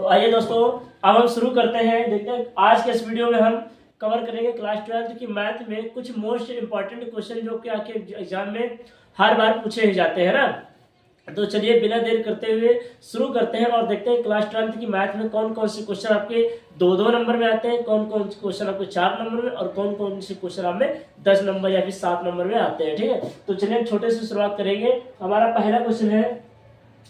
तो आइए दोस्तों, अब हम शुरू करते हैं। देखते हैं आज के इस वीडियो में हम कवर करेंगे क्लास 12 की मैथ में कुछ मोस्ट इंपॉर्टेंट क्वेश्चन जो कि आपके एग्जाम में हर बार पूछे ही जाते हैं ना। तो चलिए बिना देर करते हुए शुरू करते हैं और देखते हैं क्लास 12 की मैथ में कौन कौन से क्वेश्चन आपके 2-2 नंबर में आते हैं, कौन कौन से क्वेश्चन आपके 4 नंबर में और कौन कौन से क्वेश्चन आपमें 10 नंबर या फिर 7 नंबर में आते हैं। ठीक है, तो चलिए हम छोटे से शुरुआत करेंगे। हमारा पहला क्वेश्चन है,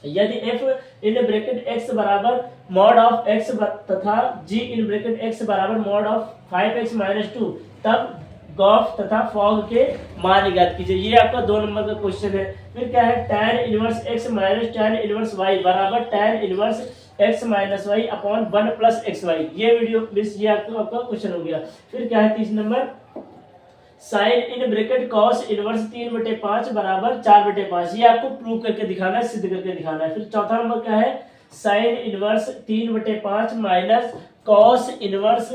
यदि f इन ब्रैकेट x बराबर मॉड ऑफ x तथा g इन ब्रैकेट x बराबर मॉड ऑफ 5x - 2 तब गॉफ तथा फॉग के मान ज्ञात कीजिए। ये आपका 2 नंबर का क्वेश्चन है। फिर क्या है, tan inverse x minus tan inverse y बराबर tan inverse x minus Y upon 1 plus X Y. ये वीडियो ये आपका क्वेश्चन हो गया। फिर क्या है 30 number, sine in bracket cos inverse 3/5 बराबर 4/5। ये आपको प्रूव करके दिखाना है, सिद्ध करके दिखाना है। फिर चौथा नंबर क्या है, sine inverse 3/5 minus cos inverse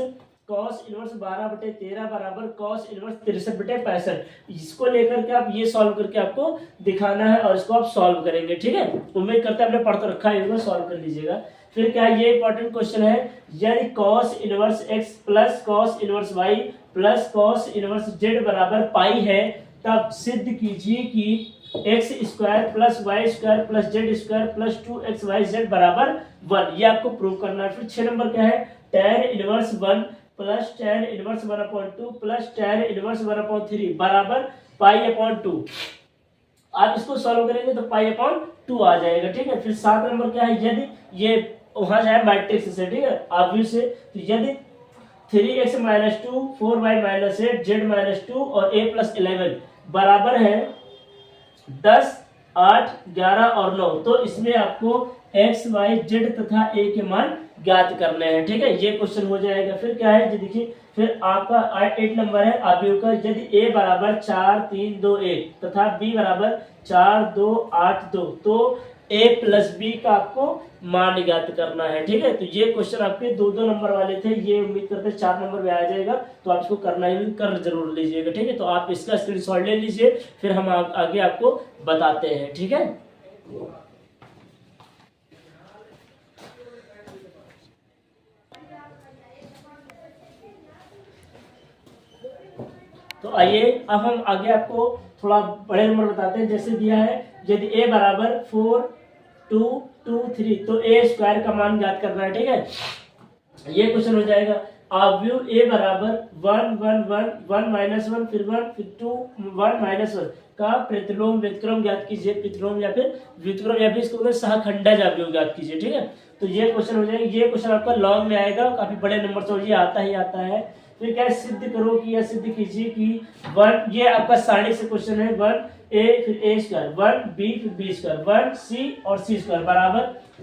12/13 बराबर कॉस इनवर्स 63/65। इसको लेकर के आप ये सॉल्व करके आपको दिखाना है और इसको आप सॉल्व करेंगे। ठीक है, उम्मीद करते हैं आपने पढ़ तो रखा है, सॉल्व कर लीजिएगा। फिर क्या है, ये इंपॉर्टेंट क्वेश्चन है, यदि cos inverse x plus cos inverse y plus cos inverse z बराबर पाई है तब सिद्ध कीजिए कि x square plus Y square plus Z square plus 2xyz बराबर 1। ये आपको प्रूव करना है। फिर 6 नंबर क्या है, tan inverse 1 plus tan inverse 1/2 plus tan inverse 1/3 बराबर π/2। आप इसको सॉल्व करेंगे तो π/2 आ जाएगा। ठीक है, फिर 7 नंबर क्या है, यदि ये वहां जाए मैट्रिक्स से, ठीक है ऑब्वियस से, तो यदि 3x - 2 4y - 8 z - 2 और a + 11 बराबर है 10 8 11 और 9, तो इसमें आपको x y z तथा a के मान ज्ञात करने हैं। ठीक है, ये क्वेश्चन हो जाएगा। फिर क्या है, देखिए फिर आपका 8 नंबर है आव्यूह का, यदि a बराबर 4 3 2 1 तथा b बराबर 4 2 8 2 तो a + b का आपको मान ज्ञात करना है। ठीक है, तो ये क्वेश्चन आपके 2-2 नंबर वाले थे, ये उम्मीद करते हैं 4 नंबर में आ जाएगा, तो आप इसको करना ही कर जरूर लीजिएगा। ठीक है, तो आप इसका स्क्रीनशॉट ले लीजिए, फिर हम आगे आपको बताते हैं। ठीक है, तो आइए अब हम आगे आपको थोड़ा बड़े नंबर बताते हैं। जैसे दिया है, यदि a बराबर 4 2 2 3 तो a स्क्वायर का मान ज्ञात करना है। ठीक है, ये क्वेश्चन हो जाएगा। आव्यूह a बराबर 1 1 1 1 -1 फिर 1 फिर 2 1 -1 का प्रतिलोम व्युत्क्रम ज्ञात कीजिए। प्रतिलोम या फिर व्युत्क्रम या फिर इसको सहखंडज आव्यूह ज्ञात कीजिए। ठीक है, तो ये क्वेश्चन हो जाएगा। ये क्वेश्चन आपका लॉन्ग में आएगा, काफी बड़े नंबर से, ये आता ही आता है। फिर क्या सिद्ध करो कि या सिद्ध कीजिए कि 1, ये आपका सारणी से क्वेश्चन है, 1 a फिर a स्क्वायर 1 b फिर b स्क्वायर 1 c और c स्क्वायर बराबर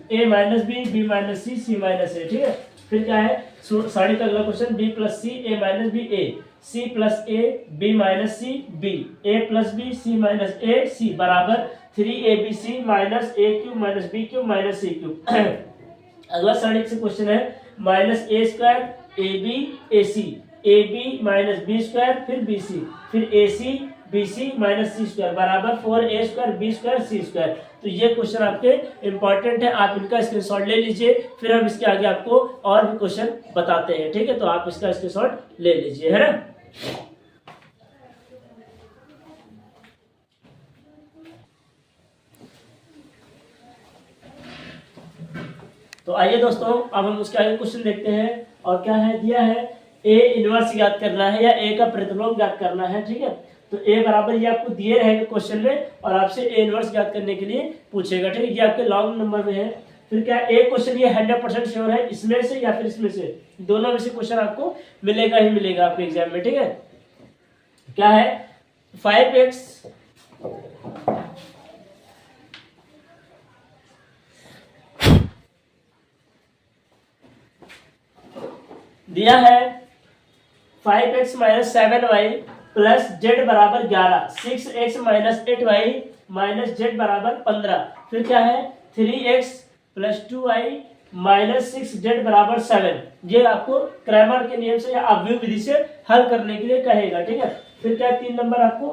a - b b - c c - a। ठीक है, फिर क्या है, सारणी का अगला question b + c a - b a c + a b - c b a + b c - a c बराबर 3abc - a³ - b³ - c³। अगला सारणी से क्वेश्चन है, -a² ab ac ab - b² फिर bc फिर ac bc - c² बराबर 4a² b² c²। तो ये क्वेश्चन आपके इंपॉर्टेंट है, आप इनका स्क्रीनशॉट ले लीजिए, फिर हम इसके आगे आपको और भी क्वेश्चन बताते हैं। ठीक है, तो आप इसका स्क्रीनशॉट ले लीजिए, है ना। तो आइए दोस्तों, अब हम उसके आगे क्वेश्चन देखते हैं। और क्या है, दिया है a इनवर्स ज्ञात करना है या a का प्रतिलोम ज्ञात करना है। ठीक है, तो a बराबर ये आपको दिए रहेंगे क्वेश्चन में और आपसे a इनवर्स ज्ञात करने के लिए पूछेगा। ठीक है, ये आपके लॉन्ग नंबर में है। फिर क्या एक क्वेश्चन ये 100% श्योर है, इसमें से या फिर इसमें से, दोनों में से क्वेश्चन आपको मिलेगा ही मिलेगा आपके एग्जाम में। ठीक है, क्या है, 5x दिया है 5x - 7y प्लस z बराबर 11 6x - 8y - z बराबर 15। फिर क्या है, 3x + 2y - 6z बराबर 7। ये आपको क्रैमर के नियम से या आव्यूह विधि से हल करने के लिए कहेगा। ठीक है, फिर क्या 3 नंबर आपको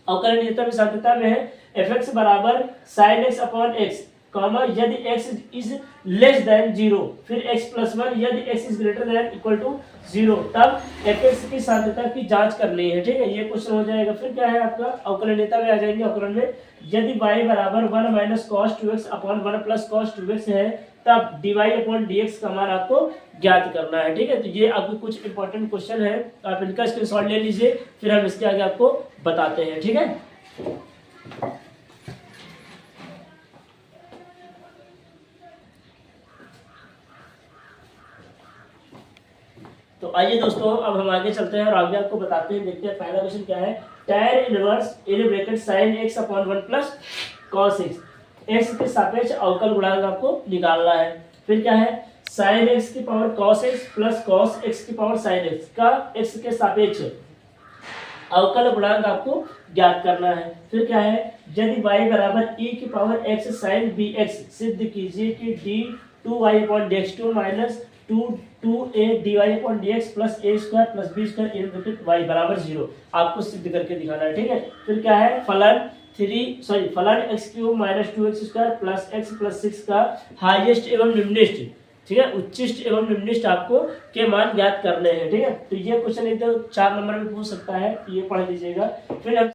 अवकलनीयता में सार्थकता में है, fx बराबर sin x/x कॉमा यदि x इज लेस देन 0, फिर x प्लस 1 यदि x is greater than equal to 0, तब fx की साध्यता की जांच करनी है। ठीक है, ये क्वेश्चन हो जाएगा। फिर क्या है आपका अवकलनीयता में आ जाएंगे। अवकलन में यदि y बराबर 1 minus cos 2x upon 1 plus cos 2x है, तब dy अपॉन dx का मान आपको ज्ञात करना है। ठीक है, तो ये आपके कुछ इंपॉर्टेंट क्वेश्चन है, आप इनका स्क्रीनशॉट ले लीजिए, फिर हम इसके आगे आपको बताते हैं। ठीक है, तो आइए दोस्तों अब हम आगे चलते हैं और आगे आपको बताते हैं। देखते हैं पहला क्वेश्चन क्या है। tan inverse in bracket sin x upon 1 plus cos x, x के सापेक्ष अवकल गुणांक आपको निकालना है। फिर क्या है, sin x की power cos x plus cos x की पावर sin x का x के सापेक्ष अवकल गुणांक आपको ज्ञात करना है। फिर क्या है, यदि y बराबर e की पावर x sin bx सिद्ध कीजिए कि d 2y upon dx2 minus 2a dy upon dx plus a square plus b square in bracket y बराबर 0 आपको सिद्ध करके दिखाना है। ठीक है, फिर क्या है, फलन x cube minus 2x square plus x plus 6 का हाईएस्ट एवं निम्नलिखित, ठीक है, उच्चिष्ट एवं निम्नलिखित आपको के मान ज्ञात करने हैं। ठीक है, तो ये क्वेश्चन एकदम 4 नंबर में पूछ सकता है, ये पढ़ लीजिएगा। फिर